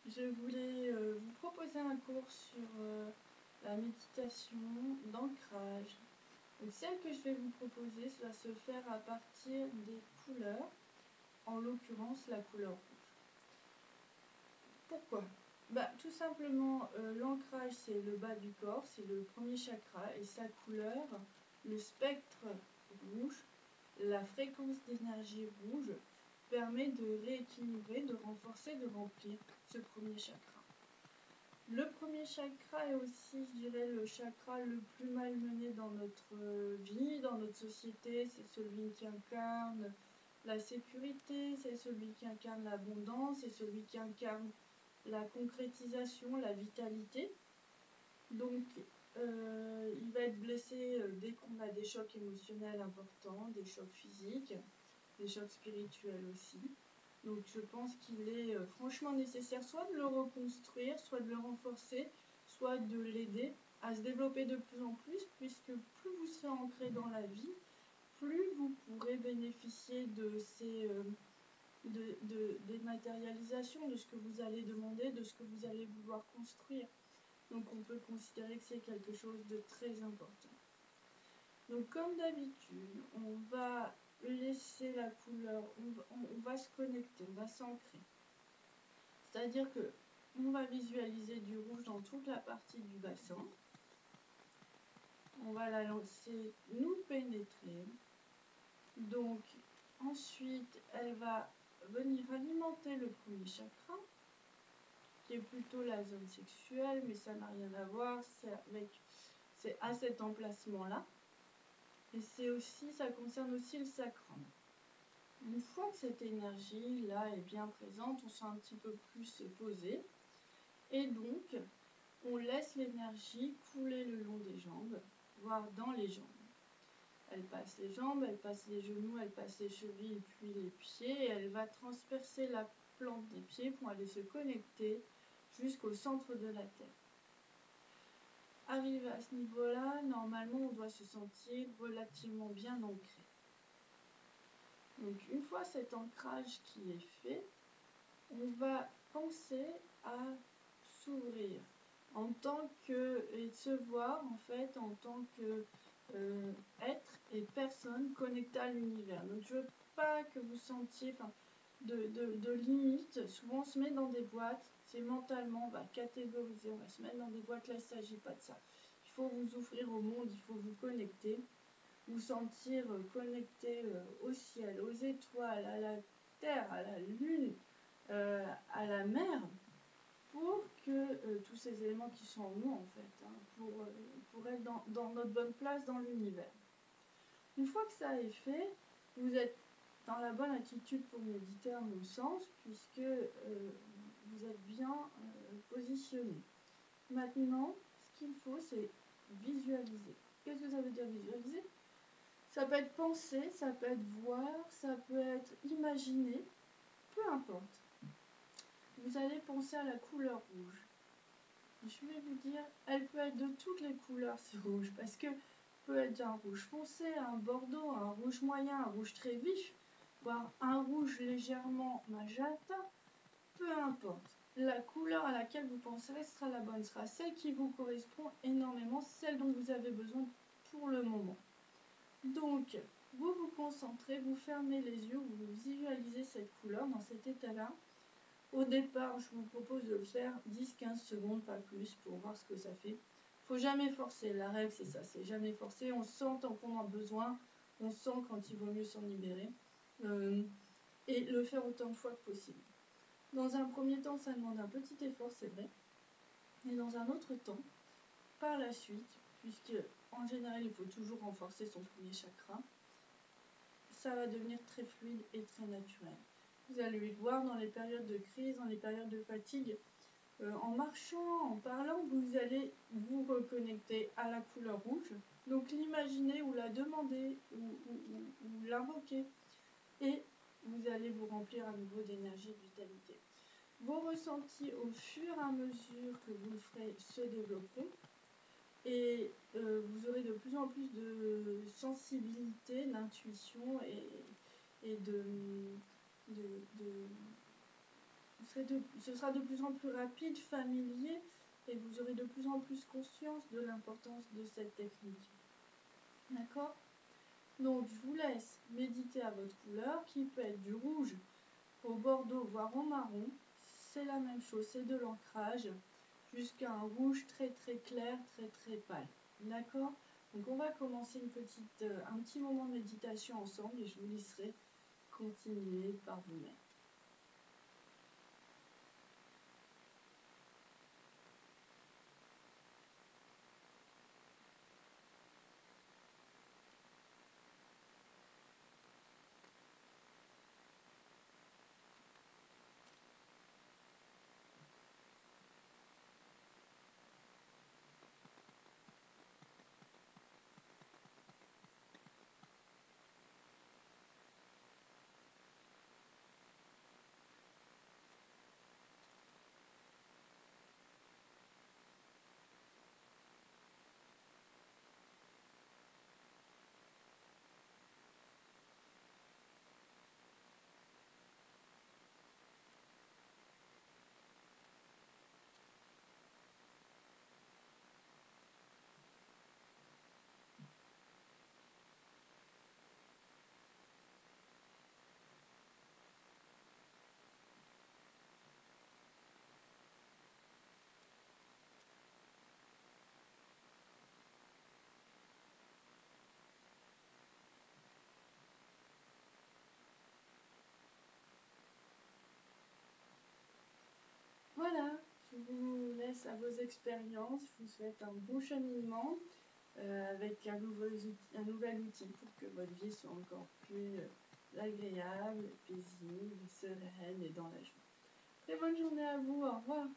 Je voulais vous proposer un cours sur la méditation d'ancrage. Donc celle que je vais vous proposer, ça va se faire à partir des couleurs, en l'occurrence la couleur rouge. Pourquoi? Tout simplement, l'ancrage c'est le bas du corps, c'est le premier chakra et sa couleur, le spectre rouge, la fréquence d'énergie rouge permet de rééquilibrer, de renforcer, de remplir ce premier chakra. Le premier chakra est aussi, je dirais, le chakra le plus malmené dans notre vie, dans notre société. C'est celui qui incarne la sécurité, c'est celui qui incarne l'abondance, c'est celui qui incarne la concrétisation, la vitalité. Donc, il va être blessé dès qu'on a des chocs émotionnels importants, des chocs physiques, des chocs spirituels aussi. Donc je pense qu'il est franchement nécessaire soit de le reconstruire, soit de le renforcer, soit de l'aider à se développer de plus en plus, puisque plus vous serez ancré dans la vie, plus vous pourrez bénéficier de ces dématérialisations, de ce que vous allez demander, de ce que vous allez vouloir construire. Donc on peut considérer que c'est quelque chose de très important. Donc comme d'habitude, on va laisser la couleur, on va se connecter, on va s'ancrer. C'est-à-dire que on va visualiser du rouge dans toute la partie du bassin. On va la laisser nous pénétrer. Donc ensuite, elle va venir alimenter le premier chakra, qui est plutôt la zone sexuelle, mais ça n'a rien à voir, c'est à cet emplacement-là. Et c'est aussi, ça concerne aussi le sacrum. Une fois que cette énergie-là est bien présente, on sent un petit peu plus posé. Et donc, on laisse l'énergie couler le long des jambes, voire dans les jambes. Elle passe les jambes, elle passe les genoux, elle passe les chevilles, puis les pieds, et elle va transpercer la plante des pieds pour aller se connecter jusqu'au centre de la terre. Arrivé à ce niveau-là, normalement, on doit se sentir relativement bien ancré. Donc, une fois cet ancrage qui est fait, on va penser à s'ouvrir en tant que, et se voir en fait en tant que être et personne connectée à l'univers. Donc je veux pas que vous sentiez de limites. Souvent on se met dans des boîtes, c'est mentalement, on va catégoriser, on va se mettre dans des boîtes, là il ne s'agit pas de ça. Il faut vous ouvrir au monde, il faut vous connecter, vous sentir connecté au ciel, aux étoiles, à la terre, à la lune, à la mer, pour que tous ces éléments qui sont en nous en fait, pour être dans notre bonne place dans l'univers. Une fois que ça est fait, vous êtes dans la bonne attitude pour méditer à mon sens, puisque vous êtes bien positionné. Maintenant, ce qu'il faut, c'est visualiser. Qu'est-ce que ça veut dire visualiser? Ça peut être penser, ça peut être voir, ça peut être imaginer, peu importe. Vous allez penser à la couleur rouge. Je vais vous dire, elle peut être de toutes les couleurs, ce rouge, parce que peut être un rouge foncé, un bordeaux, un rouge moyen, un rouge très vif, voire un rouge légèrement magenta, peu importe. La couleur à laquelle vous penserez sera la bonne, sera celle qui vous correspond énormément, celle dont vous avez besoin pour le moment. Donc, vous vous concentrez, vous fermez les yeux, vous visualisez cette couleur dans cet état-là. Au départ, je vous propose de le faire 10-15 secondes, pas plus, pour voir ce que ça fait. Faut jamais forcer, la règle c'est ça, c'est jamais forcer. On sent tant qu'on en a besoin, on sent quand il vaut mieux s'en libérer. Et le faire autant de fois que possible. Dans un premier temps, ça demande un petit effort, c'est vrai. Et dans un autre temps, par la suite, puisque en général il faut toujours renforcer son premier chakra, ça va devenir très fluide et très naturel. Vous allez le voir dans les périodes de crise, dans les périodes de fatigue, en marchant, en parlant, vous allez vous reconnecter à la couleur rouge. Donc l'imaginer ou la demander ou l'invoquer. Et vous allez vous remplir à nouveau d'énergie et de vitalité. Vos ressentis au fur et à mesure que vous le ferez se développeront. Et vous aurez de plus en plus de sensibilité, d'intuition et ce sera de plus en plus rapide, familier, et vous aurez de plus en plus conscience de l'importance de cette technique. D'accord? Donc, je vous laisse méditer à votre couleur, qui peut être du rouge au bordeaux, voire au marron. C'est la même chose, c'est de l'ancrage, jusqu'à un rouge très très clair, très très pâle. D'accord? Donc, on va commencer un petit moment de méditation ensemble et je vous laisserai continuer par vous-même. Voilà, je vous laisse à vos expériences. Je vous souhaite un bon cheminement avec un nouvel outil pour que votre vie soit encore plus agréable, paisible, sereine et dans la joie. Très bonne journée à vous, au revoir.